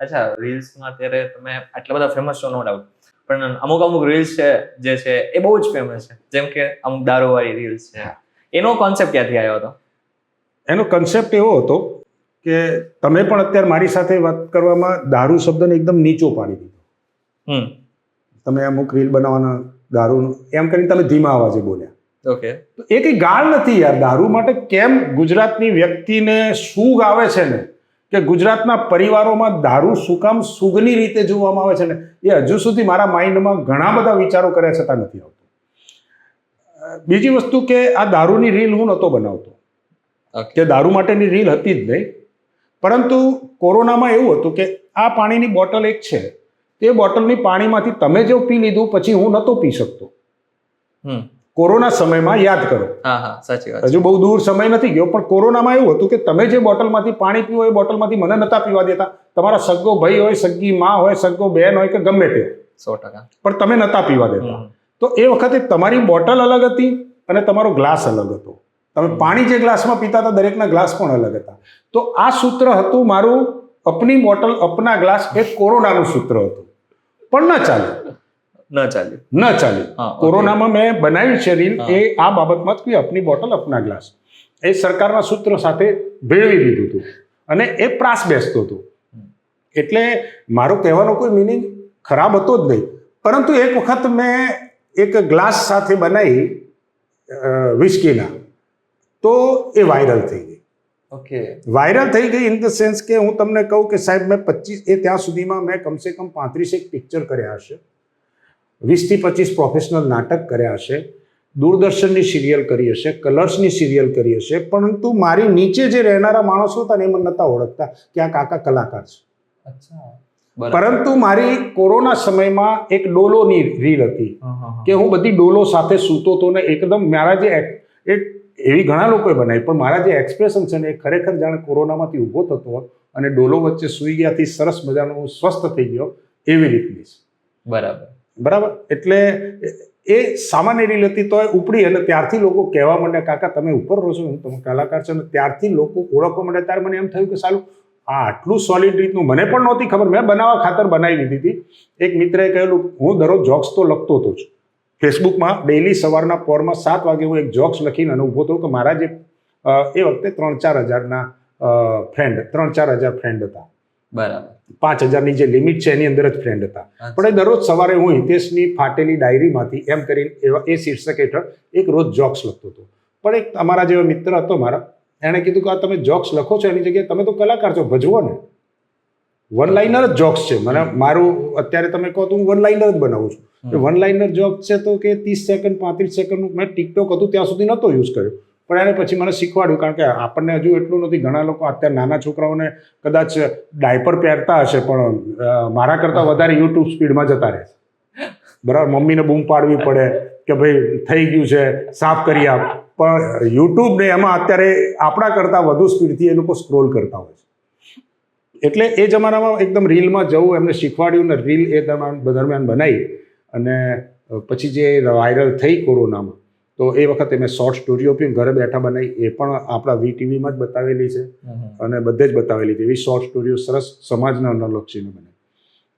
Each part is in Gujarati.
અચ્છા, રીલ્સમાં અત્યારે તમે આટલા બધા ફેમસ છો નો ડાઉટ, પણ અમુક રીલ્સ છે જે છે એ બહુ જ ફેમસ છે, જેમ કે અમુક દારૂવાળી રીલ્સ છે. એનો કોન્સેપ્ટ ક્યાંથી આવ્યો હતો? એનો કન્સેપ્ટ એવો હતો કે તમે પણ અત્યારે મારી સાથે વાત કરવામાં દારૂ શબ્દને એકદમ નીચો પાડી દીધો. તમે અમુક રીલ બનાવવાના દારૂનું એમ કરીને તમે ધીમા અવાજે બોલ્યા. ઓકે. તો એ કઈ ગાળ નથી યાર. દારૂ માટે કેમ ગુજરાતની વ્યક્તિને સૂગ આવે છે ને, કે ગુજરાતના પરિવારોમાં દારૂ શું કામ સુગની રીતે જોવામાં આવે છે ને, એ હજુ સુધી મારા માઇન્ડમાં ઘણા બધા વિચારો કર્યા છતાં નથી આવતો. બીજી વસ્તુ કે આ દારૂની રીલ હું નહોતો બનાવતો, કે દારૂ માટેની રીલ હતી જ નહીં. પરંતુ કોરોનામાં એવું હતું કે આ પાણીની બોટલ એક છે, તે બોટલની પાણીમાંથી તમે જો પી લીધું પછી હું નહોતો પી શકતો. કોરોના સમયમાં યાદ કરો, સાચી વાત, હજુ બહુ દૂર સમય નથી ગયો, પણ કોરોનામાં એવું હતું કે તમે જે બોટલમાંથી પાણી પીવો એ બોટલમાંથી મને નતા પીવા દેતા. તમારા સગ્ગો ભાઈ હોય, સગ્ગી માં હોય, સગ્ગો બહેન હોય કે ગમે તે, 100%, પણ તમે નતા પીવા દેતા. તો એ વખતે તમારી બોટલ અલગ હતી અને તમારો ગ્લાસ અલગ હતો. તમે પાણી જે ગ્લાસમાં પીતા હતા દરેકના ગ્લાસ પણ અલગ હતા. તો આ સૂત્ર હતું મારું, અપની બોટલ અપના ગ્લાસ, એ કોરોનાનું સૂત્ર હતું, પણ ન ચાલ્યું. કોરોનામાં મેં બનાવી છે રીલ એ આ બાબતમાં કે અપની બોટલ અપના ગ્લાસ, એ સરકારના સૂત્ર સાથે ભેળવી દીધું હતું અને એ પ્રાસ બેસતો હતો. એટલે મારો કહેવાનો કોઈ મિનિંગ ખરાબ હતો જ નહીં. પરંતુ એક વખત મેં એક ગ્લાસ સાથે બનાવી વિસ્કીના, તો એ વાયરલ થઈ ગઈ. ઓકે. વાયરલ થઈ ગઈ ઇન ધ સેન્સ કે હું તમને કહું કે સાહેબ મેં ત્યાં સુધીમાં મેં કમસે કમ 35 પિક્ચર કર્યા હશે, 20 થી 25 પ્રોફેશનલ નાટક કર્યા હશે, દૂરદર્શનની સિરિયલ કરી હશે, કલર્સની સિરિયલ કરી હશે. પરંતુ મારી નીચે જે રહેનારા માણસો હતા ને એ મને નહોતા ઓળખતા કે આ કાકા કલાકાર છે. પરંતુ મારી કોરોના સમયમાં એક ડોલોની રીલ હતી કે હું બધી ડોલો સાથે સૂતો હતો ને એકદમ મારા જે એવી ઘણા લોકોએ બનાવી, પણ મારા જે એક્સપ્રેશન છે ને એ ખરેખર જાણે કોરોનામાંથી ઊભો થતો અને ડોલો વચ્ચે સૂઈ ગયાથી સરસ મજાનો હું સ્વસ્થ થઈ ગયો એવી રીતની છે. બરાબર. એટલે એ સામાન્ય રીલ હતી તો એ ઉપડી અને ત્યારથી લોકો કહેવા માંડ્યા કાકા તમે ઉપર રહો છો, તમે કલાકાર છો, અને ત્યારથી લોકો ઓળખવા માંડ્યા. ત્યારે મને એમ થયું કે સાલું આ આટલું સોલિડ રીતનું મને પણ નહોતી ખબર. મેં બનાવવા ખાતર બનાવી દીધી હતી. એક મિત્રએ કહેલું, હું દરરોજ જોક્સ તો લખતો હતો જ ફેસબુકમાં. ડેઈલી સવારના પોરમાં 7 વાગે હું એક જોક્સ લખીને અને ઊભો થયો કે મારા જે એ વખતે 3-4 હજારના ફ્રેન્ડ 3-4 હજાર ફ્રેન્ડ હતા. બરાબર. 5,000ની જે લિમિટ છે એની અંદર જ ફ્રેન્ડ હતા. પણ એ દરરોજ સવારે હું હિતેશની ફાટેલી ડાયરીમાંથી એમ કરીને એ શીર્ષક હેઠળ એક રોજ જોક્સ લખતો હતો. પણ એક અમારા જેવો મિત્ર હતો મારા, એણે કીધું કે આ તમે જોક્સ લખો છો એની જગ્યાએ તમે તો કલાકાર છો, ભજવો ને. વન લાઇનર જ જોક્સ છે. મને મારું અત્યારે તમે કહો તો હું વન લાઇનર જ બનાવું છું. વન લાઇનર જોક્સ છે તો કે 30 સેકન્ડ 35 સેકન્ડનું મેં ટિકટોક હતું ત્યાં સુધી નહોતો યુઝ કર્યો, પણ એને પછી મને શીખવાડ્યું. કારણ કે આપણને હજુ એટલું નથી. ઘણા લોકો અત્યારે નાના છોકરાઓને કદાચ ડાયપર પહેરતા હશે પણ મારા કરતાં વધારે યુટ્યુબ સ્પીડમાં જતા રહે છે. બરાબર. મમ્મીને બૂમ પાડવી પડે કે ભાઈ થઈ ગયું છે સાફ કરી આપ, પણ યુટ્યુબ ને એમાં અત્યારે આપણા કરતાં વધુ સ્પીડથી એ લોકો સ્ક્રોલ કરતા હોય છે. એટલે એ જમાનામાં એકદમ રીલમાં જવું એમને શીખવાડ્યું ને રીલ એ દરમિયાન બનાવી. અને પછી જે વાયરલ થઈ કોરોનામાં, તો એ વખતે મેં શોર્ટ સ્ટોરીઓ પણ ઘરે બેઠા બનાવી. એ પણ આપણા VTVમાં જ બતાવેલી છે અને બધે જ બતાવેલી છે. એવી શોર્ટ સ્ટોરીઓ સરસ સમાજના અનુલક્ષીને બને.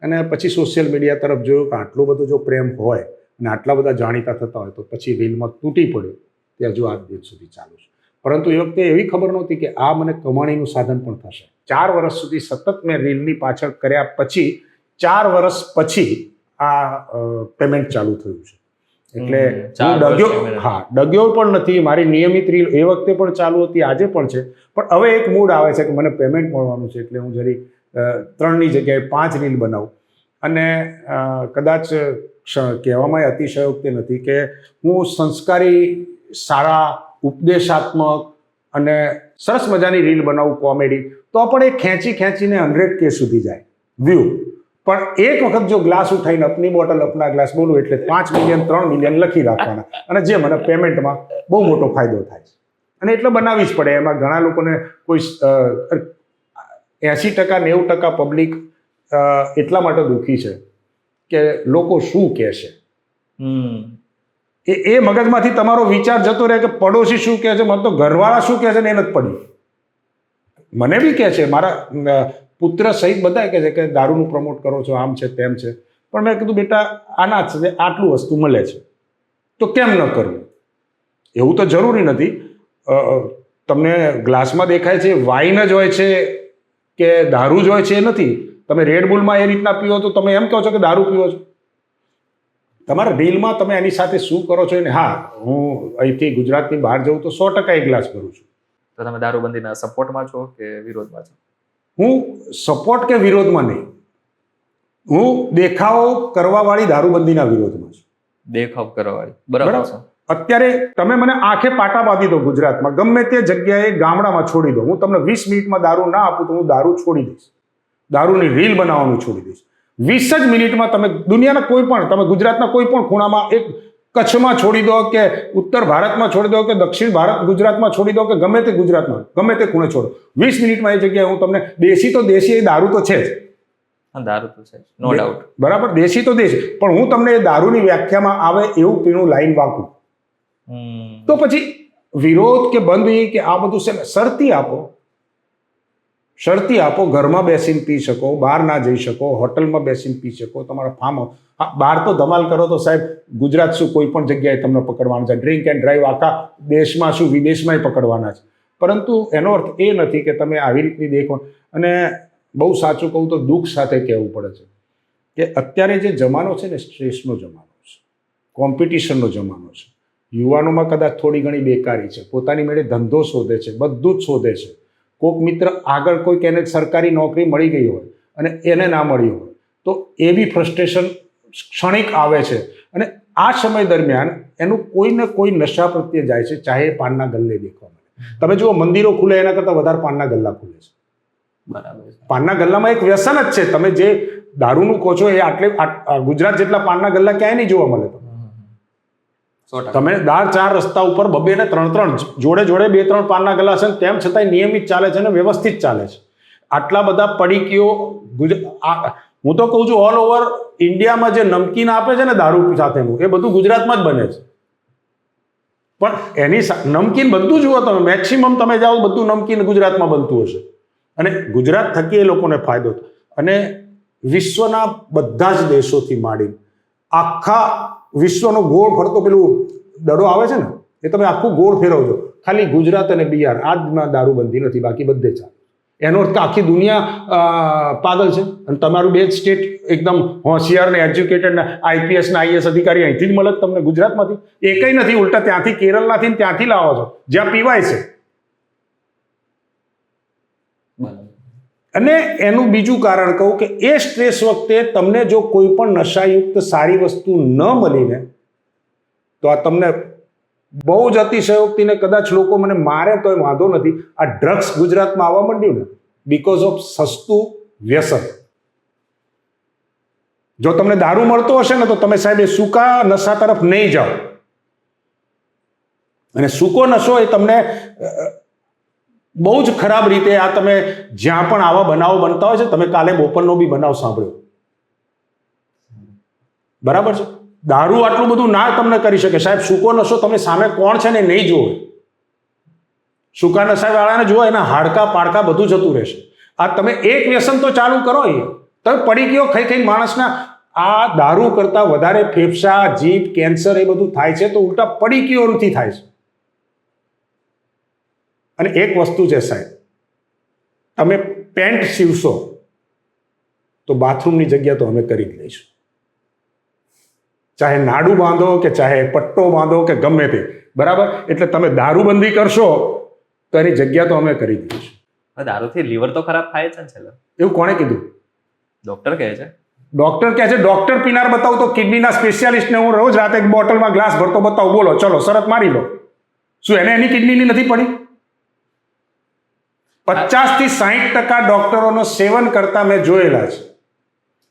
અને પછી સોશિયલ મીડિયા તરફ જોયું કે આટલો બધો જો પ્રેમ હોય અને આટલા બધા જાણીતા થતા હોય તો પછી રીલમાં તૂટી પડ્યો. તે હજુ આજ દિન સુધી ચાલુ છે. પરંતુ એ વખતે એવી ખબર નહોતી કે આ મને કમાણીનું સાધન પણ થશે. 4 વર્ષ સુધી સતત મેં રીલની પાછળ કર્યા પછી 4 વર્ષ પછી આ પેમેન્ટ ચાલુ થયું છે. એટલે હું ડગ્યો પણ નથી. મારી નિયમિત રીલ એ વખતે પણ ચાલુ હતી, આજે પણ છે. પણ હવે એક મૂડ આવે છે કે મને પેમેન્ટ મળવાનું છે, એટલે હું જરી 3ની જગ્યાએ 5 રીલ બનાવું. અને કદાચ કહેવામાં અતિશયોક્તિ નથી કે હું સંસ્કારી, સારા, ઉપદેશાત્મક અને સરસ મજાની રીલ બનાવું કોમેડી, તો પણ એ ખેંચીને 100K સુધી જાય વ્યૂ. પણ એક વખત જો ગ્લાસ ઉઠાઈને અપની બોટલ અપના ગ્લાસ બોલું એટલે 5 મિલિયન 3 મિલિયન લખી રાખવાના, અને જે મને પેમેન્ટમાં બહુ મોટો ફાયદો થાય છે. અને એટલે બનાવવી જ પડે. એમાં ઘણા લોકોને કોઈ 80%-90% પબ્લિક એટલા માટે દુઃખી છે કે લોકો શું કહેશે. એ મગજમાંથી તમારો વિચાર જતો રહે કે પડોશી શું કહે છે, મને તો ઘરવાળા શું કહે છે ને એ નથી પડ્યું. મને બી કહે છે, મારા પુત્ર સહિત બધા કહે છે કે દારૂનું પ્રમોટ કરો છો, આમ છે તેમ છે. પણ મેં કીધું બેટા આના જ છે, આટલું વસ્તુ મળે છે તો કેમ ન કરવું. એવું તો જરૂરી નથી. તમને ગ્લાસમાં દેખાય છે વાઇન જ હોય છે કે દારૂ જ હોય છે એ નથી. તમે રેડ બુલમાં એ રીતના પીવો તો તમે એમ કહો છો કે દારૂ પીવો છો. તમારા રીલમાં તમે એની સાથે શું કરો છો. હા, હું અહીંથી ગુજરાતની બહાર જઉં તો 100% એક ગ્લાસ કરું છું. તો તમે દારૂબંધીના સપોર્ટમાં છો કે વિરોધમાં છો? હું સપોર્ટ કે વિરોધમાં નહીં, હું દેખાવો કરવાવાળી દારૂબંધીના વિરોધમાં છું. દેખાવ કરવાવાળી, બરાબર છે. અત્યારે તમે મને આંખે પાટા બાંધી દો ગુજરાતમાં ગમે તે જગ્યાએ ગામડામાં છોડી દો, હું તમને 20 મિનિટમાં દારૂ ના આપું તો હું દારૂ છોડી દઈશ. દારૂની રીલ બનાવવાનું છોડી દઈશ. 20 જ મિનિટમાં તમે દુનિયાના કોઈ પણ, તમે ગુજરાતના કોઈ પણ ખૂણામાં, એક કચ્છમાં છોડી દો કે ઉત્તર ભારતમાં છોડી દો કે દક્ષિણ ભારત ગુજરાતમાં છોડી દો કે ગમે તે ગુજરાતમાં ગમે તે ખૂણે છોડો, 20 મિનિટમાં એ જગ્યાએ હું તમને દેશી તો દેશી, એ દારૂ તો છે જ. દારૂ તો છે, નો ડાઉટ. બરાબર, દેશી તો દેશી, પણ હું તમને એ દારૂની વ્યાખ્યામાં આવે એવું પીણું લાઈન વાપું. તો પછી વિરોધ કે બંધ કે આ બધું છે, શરતી આપો. શરતી આપો. ઘરમાં બેસીને પી શકો, બહાર ના જઈ શકો, હોટલમાં બેસીને પી શકો, તમારા ફાર્મ બહાર તો ધમાલ કરો તો સાહેબ ગુજરાત શું કોઈ પણ જગ્યાએ તમને પકડવાના છે. ડ્રિંક એન્ડ ડ્રાઈવ આખા દેશમાં શું વિદેશમાંય પકડવાના છે. પરંતુ એનો અર્થ એ નથી કે તમે આવી રીતની દેખો. અને બહુ સાચું કહું તો દુઃખ સાથે કહેવું પડે છે કે અત્યારે જે જમાનો છે ને, સ્ટ્રેસનો જમાનો છે, કોમ્પિટિશનનો જમાનો છે. યુવાનોમાં કદાચ થોડી ઘણી બેકારી છે, પોતાની મેળે ધંધો શોધે છે, બધું જ શોધે છે. કોઈક મિત્ર આગળ કોઈક એને સરકારી નોકરી મળી ગઈ હોય અને એને ના મળી હોય તો એવી ફ્રસ્ટ્રેશન ક્ષણિક આવે છે. અને આ સમય દરમિયાન એનું કોઈ ને કોઈ નશા પ્રત્યે જાય છે, ચાહે પાનના ગલ્લે દેખવા મળે. તમે જુઓ મંદિરો ખુલે એના કરતાં વધારે પાનના ગલ્લા ખુલે છે. બરાબર. પાનના ગલ્લામાં એક વ્યસન જ છે. તમે જે દારૂનું કહો છો એ ગુજરાત જેટલા પાનના ગલ્લા ક્યાંય નહીં જોવા મળે. તમે 4 રસ્તા ઉપર 2 ને 3 જોડે 2-3 પાનના ગલ્લા છે, તેમ છતાંય નિયમિત ચાલે છે અને વ્યવસ્થિત ચાલે છે. આટલા બધા પડીકીઓ હું તો કહું છું ઓલ ઓવર ઇન્ડિયામાં જે નમકીન આપે છે ને દારૂ સાથેનું, એ બધું ગુજરાતમાં જ બને છે. પણ એની નમકીન બધું જુઓ તમે, મેક્સિમમ તમે જાઓ બધું નમકીન ગુજરાતમાં બનતું હશે. અને ગુજરાત થકી એ લોકોને ફાયદો થાય. અને વિશ્વના બધા જ દેશોથી માંડી આખા વિશ્વનો ગોળ ફરતો પેલું દડો આવે છે ને, એ તમે આખું ગોળ ફેરવજો, ખાલી ગુજરાત અને બિહાર આજમાં દારૂબંધી નથી, બાકી બધે ચાલે. એનો અર્થ આખી દુનિયા પાગલ છે. અને તમારું બે સ્ટેટ એકદમ હોશિયાર ને એજ્યુકેટેડ ને IPS ને IAS અધિકારી અહીંથી જ મળે તમને ગુજરાતમાંથી. એકઈ નથી, ઉલટા ત્યાંથી કેરળનાથી ને ત્યાંથી લાવો છો જ્યાં પીવાય છે. અને એનું બીજું કારણ કહું કે એ સ્ટ્રેસ વખતે તમને જો કોઈ પણ નશાયુક્ત સારી વસ્તુ ન મળીને તો આ તમને બહુ જ અતિશયોક્તિને કદાચ લોકો મને મારે તો એ વાંધો નથી, આ ડ્રગ્સ ગુજરાતમાં આવવા માંડ્યું ને બીકોઝ ઓફ સસ્તું વ્યસન. જો તમને દારૂ મળતો હશે ને તો તમે સાહેબ એ સૂકા નશા તરફ નહીં જાઓ. અને સૂકો નશો એ તમને બહુ જ ખરાબ રીતે, આ તમે જ્યાં પણ આવા બનાવો બનતા હોય છે, તમે કાલે બોપલનો બી બનાવ સાંભળ્યો, બરાબર છે. દારૂ આટલું બધું ના તમને કરી શકે સાહેબ. સૂકો નશો તમે સામે કોણ છે ને નહીં જોવે. સૂકા નશા વાળાને જુઓ, એના હાડકા પાડકા બધું જતું રહેશે. આ તમે એક વ્યસન તો ચાલુ કરો, તમે પડી ગયો ખાઈ ખાઈ માણસના આ દારૂ કરતા વધારે ફેફસા, જીભ, કેન્સર એ બધું થાય છે તો ઉલટા પડી ગયો નથી થાય છે. અને એક વસ્તુ છે સાહેબ, તમે પેન્ટ સીવશો તો બાથરૂમની જગ્યા તો અમે કરી જ લઈશું. ચાહે નાડું બાંધો કે ચાહે પટ્ટો બાંધો કે ગમે તે, બરાબર. એટલે તમે દારૂબંધી કરશો તો એની જગ્યા તો અમે કરી દઈશું. દારૂથી લીવર તો ખરાબ થાય છે ને છેલ્લે. એવું કોણે કીધું? ડોક્ટર કહે છે. ડોક્ટર કહે છે? ડોક્ટર પીનાર બતાવું તો કિડનીના સ્પેશિયાલિસ્ટને હું રોજ રાતે એક બોટલમાં ગ્લાસ ભરતો બતાવું, બોલો ચલો શરત મારી લો. શું એને એની કિડનીની નથી પડી? 50 થી 60% ડોક્ટરોનો સેવન કરતા મેં જોયેલા છે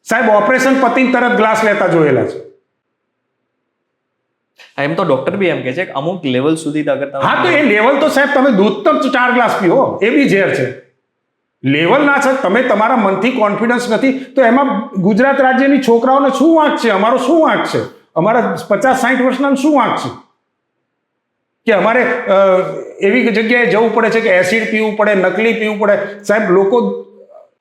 સાહેબ. ઓપરેશન પતિને તરત ગ્લાસ લેતા જોયેલા છે. એમ તો ડોક્ટર બી એમ કહે છે કે અમુક લેવલ સુધી અગર તમે, હા તો એ લેવલ તો સાહેબ તમે દૂધ તો 4 ગ્લાસ પીવો, એ બી ઝેર છે. લેવલ ના છે, તમે તમારા મનથી કોન્ફિડન્સ નથી તો એમાં ગુજરાત રાજ્યની છોકરાઓને શું વાંક છે? અમારો શું વાંક છે? અમારા 50-60 વર્ષના શું વાંક છે કે અમારે એવી જગ્યાએ જવું પડે છે કે એસિડ પીવું પડે, નકલી પીવું પડે? સાહેબ લોકો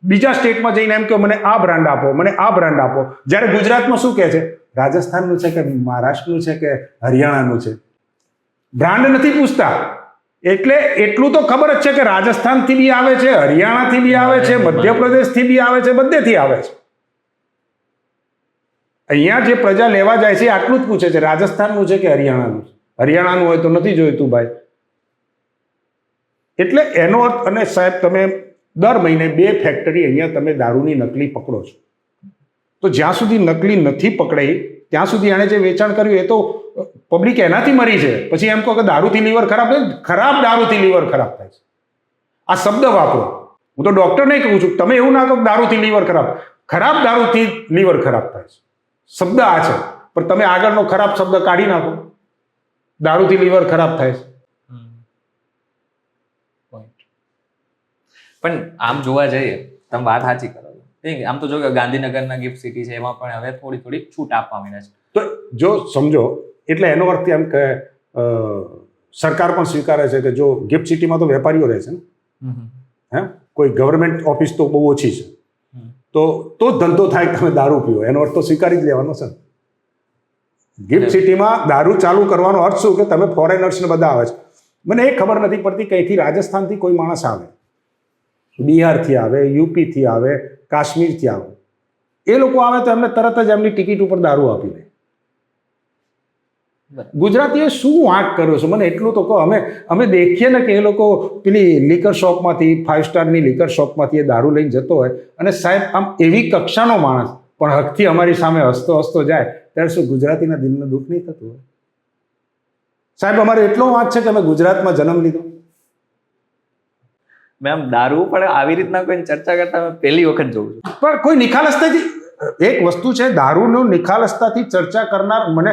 બીજા સ્ટેટમાં જઈને એમ કે મને આ બ્રાન્ડ આપો, મને આ બ્રાન્ડ આપો. જ્યારે ગુજરાતમાં શું કહે છે, રાજસ્થાનનું છે કે મહારાષ્ટ્રનું છે કે હરિયાણાનું છે, બ્રાન્ડ નથી પૂછતા. એટલે એટલું તો ખબર જ છે કે રાજસ્થાનથી બી આવે છે, હરિયાણાથી બી આવે છે, મધ્યપ્રદેશથી બી આવે છે, બધેથી આવે છે. અહીંયા જે પ્રજા લેવા જાય છે આટલું જ પૂછે છે, રાજસ્થાનનું છે કે હરિયાણાનું છે. હરિયાણાનું હોય તો નથી જોઈતું ભાઈ. એટલે એનો અર્થ, અને સાહેબ તમે દર મહિને 2 ફેક્ટરી અહીંયા તમે દારૂની નકલી પકડો છો. તો જ્યાં સુધી નકલી નથી પકડાઈ ત્યાં સુધી એણે જે વેચાણ કર્યું એ તો પબ્લિક એનાથી મરી છે. પછી એમ કહો કે દારૂથી લીવર ખરાબ થાય, ખરાબ દારૂથી લીવર ખરાબ થાય છે. આ શબ્દ વાપરો. હું તો ડોક્ટર નહીં કહું છું, તમે એવું ના કહો દારૂથી લીવર ખરાબ. ખરાબ દારૂથી લીવર ખરાબ થાય છે, શબ્દ આ છે. પણ તમે આગળનો ખરાબ શબ્દ કાઢી નાખો, દારૂથી લીવર ખરાબ થાય છે. પણ આમ જોવા જઈએ, તમે વાત સાચી કરો છો. આમ તો જો કે ગાંધીનગરના ગિફ્ટ સિટી છે એમાં પણ હવે થોડી છૂટ આપવા માંડ્યા છે. તો જો સમજો, એટલે એનો અર્થ એમ કે સરકાર પણ સ્વીકારે છે કે જો ગિફ્ટ સિટીમાં તો વેપારીઓ રહે છે ને, હે, કોઈ ગવર્મેન્ટ ઓફિસ તો બહુ ઓછી છે, તો જ ધંધો થાય કે તમે દારૂ પીવો. એનો અર્થ તો સ્વીકારી જ લેવાનો છે. ગિફ્ટ સિટીમાં દારૂ ચાલુ કરવાનો અર્થ શું કે તમે ફોરેનર્સને બધા આવે છે. મને એ ખબર નથી પડતી કઈથી રાજસ્થાનથી કોઈ માણસ આવે, બિહારથી આવે, યુપીથી આવે, કાશ્મીરથી આવે. એ લોકો આવે તો એમને તરત જ એમની ટિકિટ ઉપર દારૂ આપી દે. ગુજરાતીએ શું વાંક કર્યો છે મને એટલું તો કહો. અમે દેખીએ ને કે એ લોકો પેલી લીકર શોપમાંથી, 5 સ્ટારની લીકર શોપમાંથી એ દારૂ લઈને જતો હોય, અને સાહેબ આમ એવી કક્ષાનો માણસ પણ હકથી અમારી સામે હસતો હસતો જાય, ત્યારે શું ગુજરાતીના દિલને દુઃખ નહીં થતું હોય? સાહેબ અમારે એટલો વાંક છે કે અમે ગુજરાતમાં જન્મ લીધો. મેમ દારૂ પણ આવી રીતના કોઈ ચર્ચા કરતા મેં પહેલી વખત જોઉં છું. પણ કોઈ નિખાલસતાથી, એક વસ્તુ છે દારૂનો નિખાલસતાથી ચર્ચા કરનાર, મને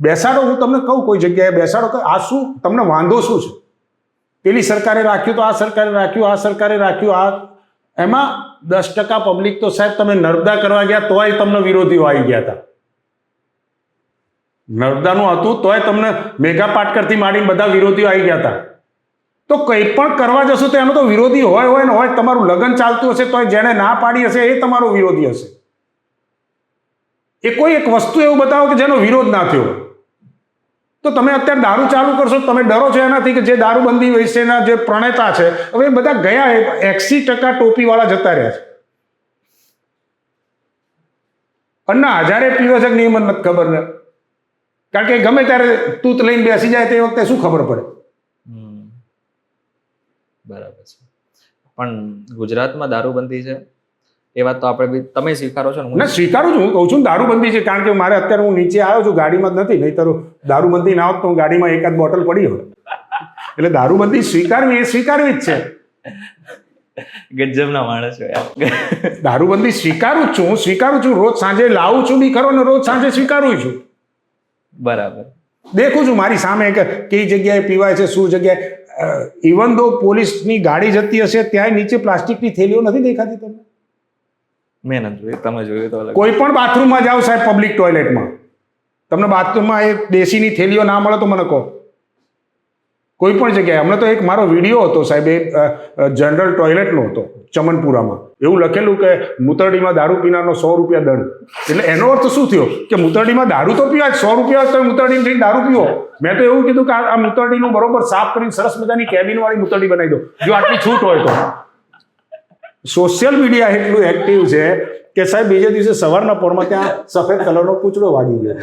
બેસાડો, હું તમને કહું કોઈ જગ્યાએ બેસાડો કે આ શું તમને વાંધો શું છે, પેલી સરકારે રાખ્યું તો આ સરકારે રાખ્યું, આ સરકારે રાખ્યું, આ એમાં 10% પબ્લિક તો સાહેબ તમે નર્મદા કરવા ગયા તોય તમને વિરોધીઓ આવી ગયા હતા. નર્મદાનું હતું તોય તમને મેઘા પાટકરથી માંડીને બધા વિરોધીઓ આવી ગયા હતા. તો કંઈ પણ કરવા જશો તો એનો તો વિરોધી હોય ને હોય. તમારું લગ્ન ચાલતું હશે તો જેને ના પાડી હશે એ તમારો વિરોધી હશે. એ કોઈ એક વસ્તુ એવું બતાવો કે જેનો વિરોધ ના થયો. તો તમે અત્યારે દારૂ ચાલુ કરશો, તમે ડરો છો એનાથી કે જે દારૂબંધી વિશેના જે પ્રણેતા છે હવે બધા ગયા, 80% ટોપીવાળા જતા રહ્યા છે. અન્ના હજારે પીવે છે કે નહીં મને નથી ખબર ને, કારણ કે ગમે ત્યારે તૂત લઈને બેસી જાય તે વખતે શું ખબર પડે. બરાબર છે. પણ ગુજરાતમાં દારૂબંધી છે એ વાત તો આપણે તમે સ્વીકારો છો ને? ના, સ્વીકારું છું. હું કહું છું દારૂબંધી છે, કારણ કે મારે અત્યારે હું નીચે આવ્યો છું, ગાડીમાં જ નથી, નહીં તો દારૂબંધી ના હોત તો હું ગાડીમાં એકાદ બોટલ પડી હોત. એટલે દારૂબંધી સ્વીકારવી એ સ્વીકારવી જ છે. ગજબના માણસ છો યાર. દારૂબંધી સ્વીકારું છું, હું સ્વીકારું છું. રોજ સાંજે લાવું છું બી ખરો ને રોજ સાંજે સ્વીકારું છું. બરાબર. દેખું છું મારી સામે કે કઈ જગ્યાએ પીવાય છે, શું જગ્યાએ. ઇવન દો પોલીસની ગાડી જતી હશે ત્યાંય નીચે પ્લાસ્ટિકની થેલીઓ નથી દેખાતી તમને? મેં નથી જોયું, તમે જોયું તો? કોઈ પણ બાથરૂમમાં જાઓ સાહેબ, પબ્લિક ટોયલેટમાં તમને બાથરૂમમાં એ દેશીની થેલીઓ ના મળે તો મને કહો. કોઈ પણ જગ્યાએ. હમણાં તો એક મારો વિડીયો હતો સાહેબ, એ જનરલ ટોયલેટનો હતો ચમનપુરામાં. એવું લખેલું કે મુતરડીમાં દારૂ પીનારનો 100 રૂપિયા દંડ. એટલે એનો અર્થ શું થયો કે મુતરડીમાં દારૂ તો પીવા, 100 રૂપિયા તો મુતરડીને જઈને દારૂ પીવો. મેં તો એવું કીધું કે આ મુતરડીનું બરોબર સાફ કરીને સરસ મજાની કેબિન વાળી મુતરડી બનાવી દો, જો આટલી છૂટ હોય તો. સોશિયલ મીડિયા એટલું એક્ટિવ છે કે સાહેબ બીજે દિવસે સવારના પોરમાં ત્યાં સફેદ કલરનો પૂંછડો વાગી ગયો.